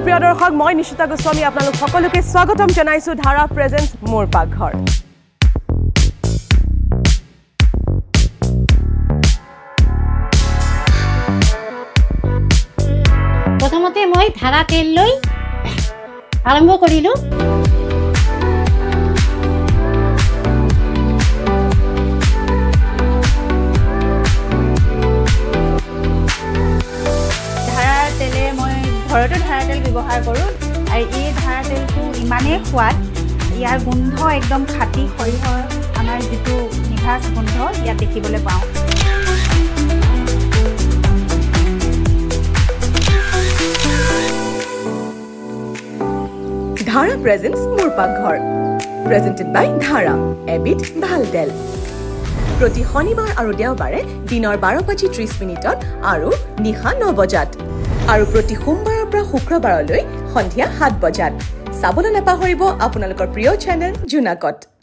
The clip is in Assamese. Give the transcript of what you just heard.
প্ৰিয় দৰ্শক মই নিশিতা গোস্বামী আপোনালোক সকলোকে স্বাগতম জনাইছো ধাৰা প্ৰেজেন্স মোৰ পাকঘৰ প্ৰথমতে মই ধাৰা তেল লৈ আৰম্ভ কৰিলো ঘৰতো ধাৰা তেল ব্যৱহাৰ কৰোঁ আৰু এই ধাৰা তেলটো ইমানেই সোৱাদ ইয়াৰ গোন্ধ একদম খাটি সৰিয়হৰ আমাৰ যিটো নিভাজ গোন্ধ ইয়াত দেখিবলৈ পাওঁ ধাৰা প্ৰেজেন্স মোৰ পাকঘৰ প্ৰেজেন্টেড বাই ধাৰা এবিট ভাল তেল প্ৰতি শনিবাৰ আৰু দেওবাৰে দিনৰ 12:30 আৰু নিশা 9 বজাত আৰু প্ৰতি সোমবাৰৰ পৰা শুক্ৰবাৰলৈ সন্ধিয়া 7 বজাত চাবলৈ নাপাহৰিব আপোনালোকৰ প্ৰিয় চেনেল জুনাকত